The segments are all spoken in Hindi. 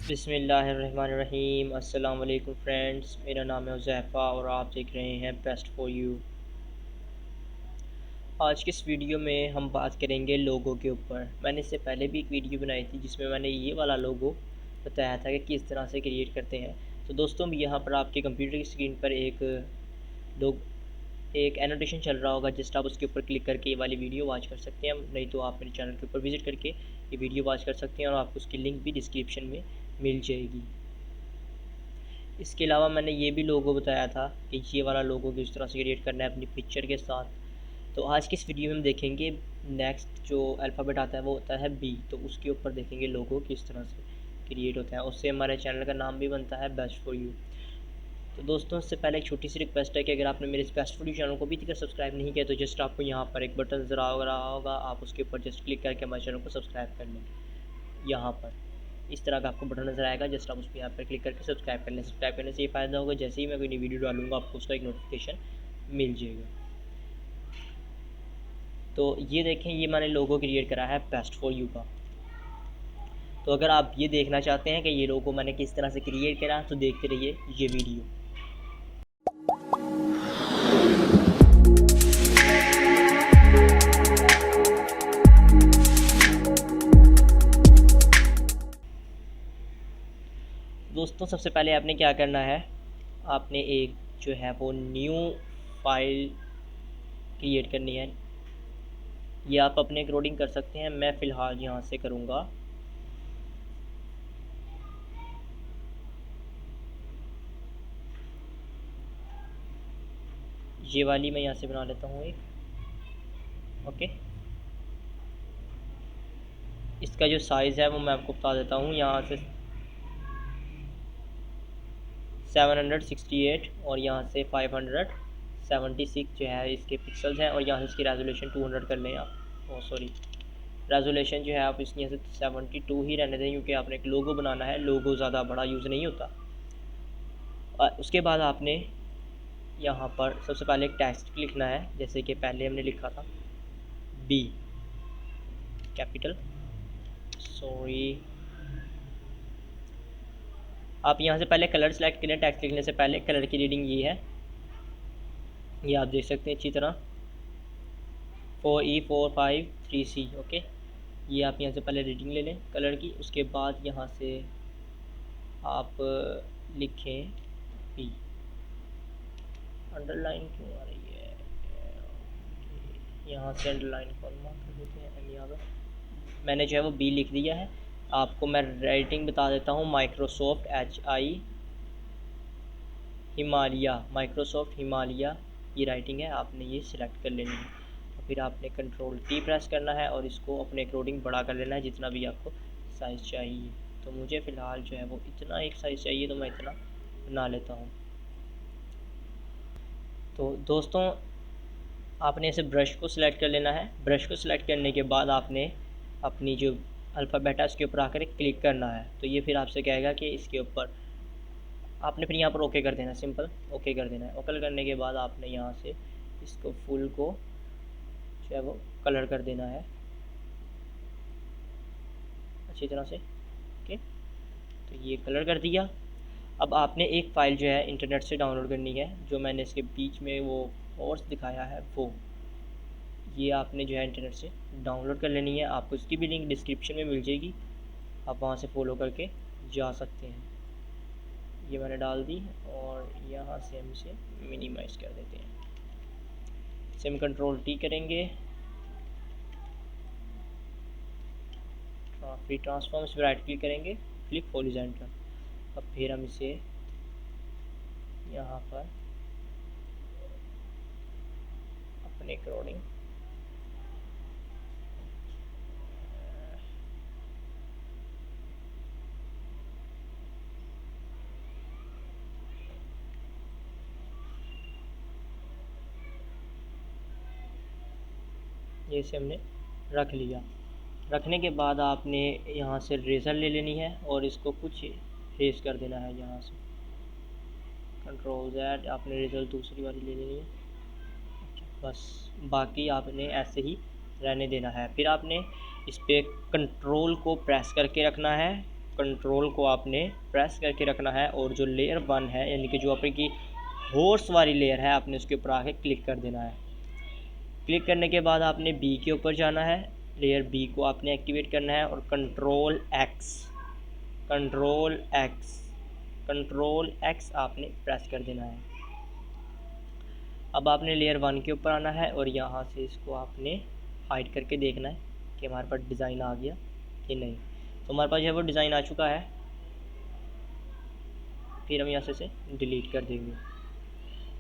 बिस्मिल्लाहिर्रहमानिर्रहीम। अस्सलाम वालेकुम फ्रेंड्स, मेरा नाम है हुज़ैफ़ा और आप देख रहे हैं बेस्ट फॉर यू। आज की इस वीडियो में हम बात करेंगे लोगो के ऊपर। मैंने इससे पहले भी एक वीडियो बनाई थी जिसमें मैंने ये वाला लोगो बताया था कि किस तरह से क्रिएट करते हैं। तो दोस्तों, यहाँ पर आपके कंप्यूटर की स्क्रीन पर एक एनोटेशन चल रहा होगा, जस्ट आप उसके ऊपर क्लिक करके ये वाली वीडियो वॉच कर सकते हैं, नहीं तो आप मेरे चैनल के ऊपर विज़िट करके ये वीडियो वॉच कर सकते हैं और आपको उसकी लिंक भी डिस्क्रिप्शन में मिल जाएगी। इसके अलावा मैंने ये भी लोगो बताया था कि ये वाला लोगो किस तरह से क्रिएट करना है अपनी पिक्चर के साथ। तो आज की इस वीडियो में हम देखेंगे नेक्स्ट जो अल्फ़ाबेट आता है वो होता है बी, तो उसके ऊपर देखेंगे लोगो किस तरह से क्रिएट होता है। उससे हमारे चैनल का नाम भी बनता है बेस्ट फॉर यू। तो दोस्तों, इससे पहले एक छोटी सी रिक्वेस्ट है कि अगर आपने मेरे इस बेस्ट फॉर यू चैनल को अभी तक सब्सक्राइब नहीं किया तो जस्ट आपको यहाँ पर एक बटन नज़र आ रहा होगा, आप उसके ऊपर जस्ट क्लिक करके हमारे चैनल को सब्सक्राइब कर लें। यहाँ पर इस तरह का आपको बटन नज़र आएगा, जस्ट आप उस पर यहाँ पर क्लिक करके सब्सक्राइब कर लें। सब्सक्राइब करने से ये फ़ायदा होगा, जैसे ही मैं कोई नई वीडियो डालूंगा आपको उसका एक नोटिफिकेशन मिल जाएगा। तो ये देखें, ये मैंने लोगो क्रिएट करा है बेस्ट फॉर यू का। तो अगर आप ये देखना चाहते हैं कि ये लोगो मैंने किस तरह से क्रिएट करा तो देखते रहिए ये वीडियो। दोस्तों, सबसे पहले आपने क्या करना है, आपने एक जो है वो न्यू फाइल क्रिएट करनी है। ये आप अपने अकॉर्डिंग कर सकते हैं, मैं फ़िलहाल यहाँ से करूँगा। ये वाली मैं यहाँ से बना लेता हूँ एक। ओके, इसका जो साइज़ है वो मैं आपको बता देता हूँ। यहाँ से 768 और यहाँ से 576 जो है इसके पिक्सल्स हैं, और यहाँ से इसकी रेजोल्यूशन 200 कर लें आप। ओ सॉरी, रेजोल्यूशन जो है आप इसकी यहाँ से 72 ही रहने दें, क्योंकि आपने एक लोगो बनाना है, लोगो ज़्यादा बड़ा यूज़ नहीं होता। और उसके बाद आपने यहाँ पर सबसे पहले एक टेक्स्ट लिखना है, जैसे कि पहले हमने लिखा था बी कैपिटल। सॉरी, आप यहाँ से पहले कलर सेलेक्ट करें। टेक्स्ट लिखने से पहले कलर की रीडिंग ये है, ये आप देख सकते हैं अच्छी तरह, 4E45 3C। ओके, ये आप यहाँ से पहले रीडिंग ले लें कलर की। उसके बाद यहाँ से आप लिखें बी। अंडरलाइन क्यों आ रही है, यहाँ से अंडरलाइन कौन मार्क कर देते हैं, यहाँ पर मैंने जो है वो बी लिख दिया है। आपको मैं राइटिंग बता देता हूँ, माइक्रोसॉफ्ट माइक्रोसॉफ्ट हिमालया ये राइटिंग है, आपने ये सिलेक्ट कर लेनी है। और फिर आपने कंट्रोल टी प्रेस करना है और इसको अपने अकॉर्डिंग बड़ा कर लेना है जितना भी आपको साइज़ चाहिए। तो मुझे फ़िलहाल जो है वो इतना एक साइज़ चाहिए, तो मैं इतना बना लेता हूँ। तो दोस्तों, आपने इसे ब्रश को सिलेक्ट कर लेना है। ब्रश को सिलेक्ट करने के बाद आपने अपनी जो अल्फ़ाबेट है उसके ऊपर आकर क्लिक करना है। तो ये फिर आपसे कहेगा कि इसके ऊपर आपने फिर यहाँ पर ओके कर देना है, सिंपल ओके कर देना है। ओके करने के बाद आपने यहाँ से इसको फुल को जो है वो कलर कर देना है अच्छी तरह से। ओके, तो ये कलर कर दिया। अब आपने एक फ़ाइल जो है इंटरनेट से डाउनलोड करनी है, जो मैंने इसके बीच में वो कोर्स दिखाया है वो, ये आपने जो है इंटरनेट से डाउनलोड कर लेनी है। आपको इसकी भी लिंक डिस्क्रिप्शन में मिल जाएगी, आप वहाँ से फॉलो करके जा सकते हैं। ये मैंने डाल दी और यहाँ से हम इसे मिनिमाइज़ कर देते हैं। इसे हम कंट्रोल टी करेंगे, फ्री ट्रांसफॉर्म इस पर राइट क्लिक करेंगे, फ्लिप हॉरिजॉन्टल। अब फिर हम इसे यहाँ पर अपने अकॉर्डिंग जैसे हमने रख लिया। रखने के बाद आपने यहाँ से रेज़र ले लेनी है और इसको कुछ रेस कर देना है। यहाँ से कंट्रोल Z, आपने रेज़र दूसरी वाली ले लेनी है। बस बाकी आपने ऐसे ही रहने देना है। फिर आपने इस पर कंट्रोल को प्रेस करके रखना है कंट्रोल को आपने प्रेस करके रखना है और जो लेयर 1 है यानी कि जो आपकी हॉर्स वाली लेयर है आपने उसके ऊपर आके क्लिक कर देना है। क्लिक करने के बाद आपने बी के ऊपर जाना है, लेयर बी को आपने एक्टिवेट करना है और कंट्रोल एक्स आपने प्रेस कर देना है। अब आपने लेयर 1 के ऊपर आना है और यहाँ से इसको आपने हाइड करके देखना है कि हमारे पास डिज़ाइन आ गया कि नहीं। तो हमारे पास जो है वो डिज़ाइन आ चुका है, फिर हम यहाँ से डिलीट कर देंगे।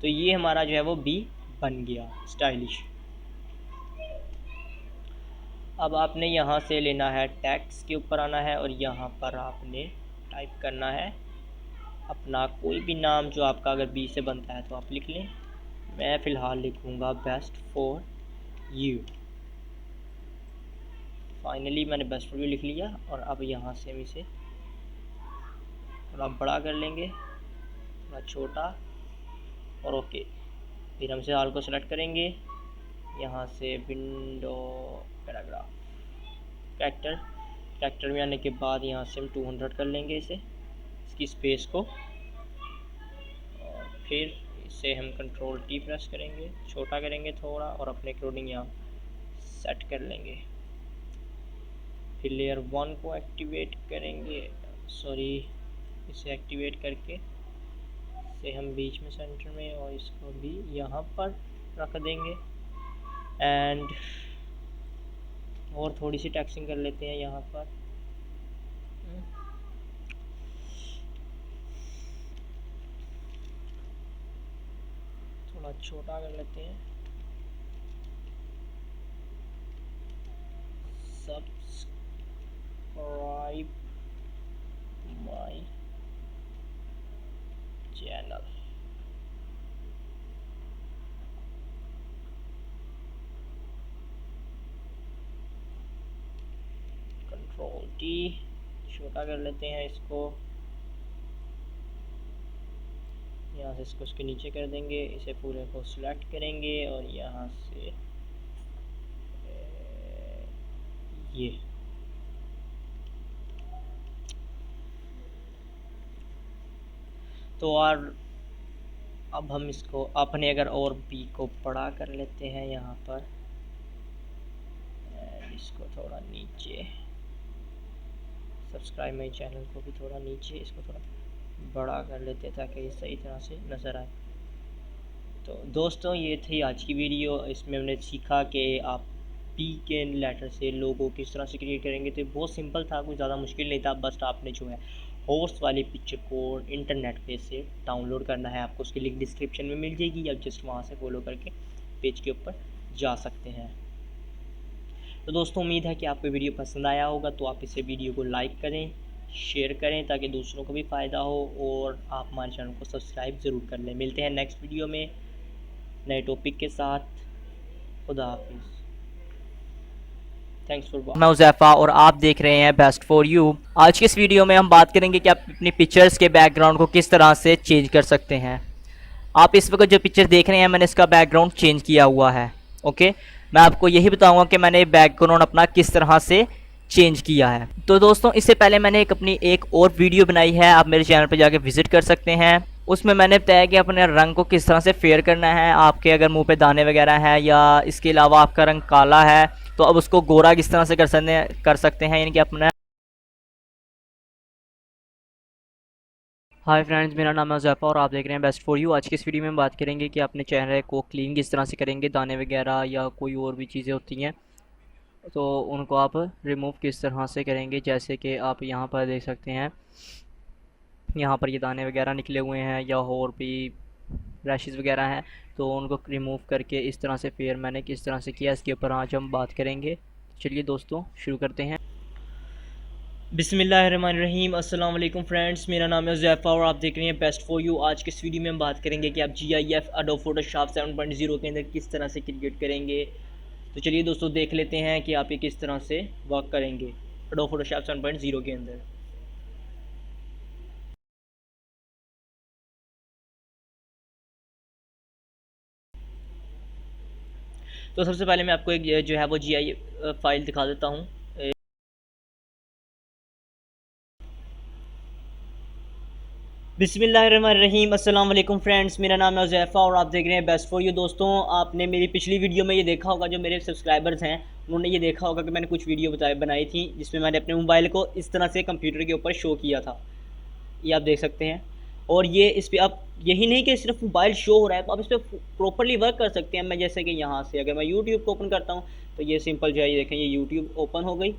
तो ये हमारा जो है वो बी बन गया स्टाइलिश। अब आपने यहाँ से लेना है टेक्स्ट के ऊपर आना है और यहाँ पर आपने टाइप करना है अपना कोई भी नाम जो आपका अगर बी से बनता है तो आप लिख लें। मैं फ़िलहाल लिखूँगा बेस्ट फॉर यू। फाइनली मैंने बेस्ट फॉर यू लिख लिया और अब यहाँ से हम इसे थोड़ा बड़ा कर लेंगे, थोड़ा छोटा और ओके। फिर हम इसे हाल को सेलेक्ट करेंगे, यहाँ से विंडो पैराग्राफ कैरेक्टर में आने के बाद यहाँ से हम 200 कर लेंगे इसकी स्पेस को और फिर इसे हम कंट्रोल टी प्रेस करेंगे, छोटा करेंगे थोड़ा और अपने अकॉर्डिंग यहाँ सेट कर लेंगे। फिर लेयर 1 को एक्टिवेट करेंगे, इसे एक्टिवेट करके इसे हम बीच में सेंटर में और इसको भी यहाँ पर रख देंगे एंड और थोड़ी सी टेक्सटिंग कर लेते हैं यहाँ पर। थोड़ा छोटा कर लेते हैं। Subscribe my channel. Control T, छोटा कर लेते हैं इसको, यहाँ से इसको उसके नीचे कर देंगे, इसे पूरे को सिलेक्ट करेंगे और यहाँ से ये तो और अब हम इसको अपने अगर और बी को बड़ा कर लेते हैं यहाँ पर, इसको थोड़ा नीचे, सब्सक्राइब माय चैनल को भी थोड़ा नीचे, इसको थोड़ा बड़ा कर लेते हैं ताकि ये सही तरह से नज़र आए। तो दोस्तों ये थी आज की वीडियो। इसमें हमने सीखा कि आप पी के लेटर से लोगो किस तरह से क्रिएट करेंगे। तो बहुत सिंपल था, कुछ ज़्यादा मुश्किल नहीं था। बस आपने जो है हॉर्स वाली पिक्चर को इंटरनेट पे से डाउनलोड करना है, आपको उसकी लिंक डिस्क्रिप्शन में मिल जाएगी, आप जस्ट वहाँ से फॉलो करके पेज के ऊपर जा सकते हैं। तो दोस्तों उम्मीद है कि आपको वीडियो पसंद आया होगा, तो आप इसे वीडियो को लाइक करें, शेयर करें ताकि दूसरों को भी फ़ायदा हो और आप हमारे चैनल को सब्सक्राइब ज़रूर कर लें। मिलते हैं नेक्स्ट वीडियो में नए टॉपिक के साथ। खुदा हाफिज़। Thanks for watching. मैं उज़ैफ़ा और आप देख रहे हैं बेस्ट फॉर यू। आज की इस वीडियो में हम बात करेंगे कि आप अपनी पिक्चर्स के बैकग्राउंड को किस तरह से चेंज कर सकते हैं। आप इस वक्त जो पिक्चर देख रहे हैं मैंने इसका बैकग्राउंड चेंज किया हुआ है। ओके, मैं आपको यही बताऊंगा कि मैंने बैकग्राउंड अपना किस तरह से चेंज किया है। तो दोस्तों इससे पहले मैंने अपनी एक और वीडियो बनाई है, आप मेरे चैनल पर जाके विजिट कर सकते हैं। उसमें मैंने बताया कि अपने रंग को किस तरह से फेयर करना है। आपके अगर मुंह पे दाने वगैरह हैं या इसके अलावा आपका रंग काला है तो अब उसको गोरा किस तरह से कर सकते हैं, यानी कि अपना। हाय फ्रेंड्स, मेरा नाम है उज़ैफ़ा और आप देख रहे हैं बेस्ट फॉर यू। आज की इस वीडियो में हम बात करेंगे कि अपने चेहरे को क्लीन किस तरह से करेंगे, दाने वगैरह या कोई और भी चीज़ें होती हैं तो उनको आप रिमूव किस तरह से करेंगे। जैसे कि आप यहाँ पर देख सकते हैं, यहाँ पर ये दाने वगैरह निकले हुए हैं या और भी रैशेज़ वगैरह हैं, तो उनको रिमूव करके इस तरह से फेयर मैंने किस तरह से किया, इसके ऊपर आज हम बात करेंगे। चलिए दोस्तों शुरू करते हैं। बिस्मिल्लाहिर्रहमानिर्रहीम। अस्सलाम वालेकुम फ्रेंड्स, मेरा नाम है उज़ैफ़ा और आप देख रहे हैं बेस्ट फॉर यू। आज के इस वीडियो में हम बात करेंगे कि आप GIF एडोब फोटोशॉप 7.0 के अंदर किस तरह से क्रिएट करेंगे। तो चलिए दोस्तों देख लेते हैं कि आप ये किस तरह से वर्क करेंगे एडोब फोटोशॉप 7.0 के अंदर। तो सबसे पहले मैं आपको एक जो है वो GIF फाइल दिखा देता हूँ। बिस्मिल्लाहिर्रहमानिर्रहीम, अस्सलाम वालेकुम फ्रेंड्स। मेरा नाम है उज़ैफ़ा और आप देख रहे हैं बेस्ट फॉर यू। दोस्तों, आपने मेरी पिछली वीडियो में ये देखा होगा, जो मेरे सब्सक्राइबर्स हैं उन्होंने ये देखा होगा कि मैंने कुछ वीडियो बनाई थी जिसमें मैंने अपने मोबाइल को इस तरह से कंप्यूटर के ऊपर शो किया था। ये आप देख सकते हैं। और ये इस पर आप यही नहीं कि सिर्फ मोबाइल शो हो रहा है, तो आप इस पर प्रॉपरली वर्क कर सकते हैं। मैं जैसे कि यहाँ से अगर मैं यूट्यूब को ओपन करता हूँ तो ये सिंपल जो है, ये देखें, ये यूट्यूब ओपन हो गई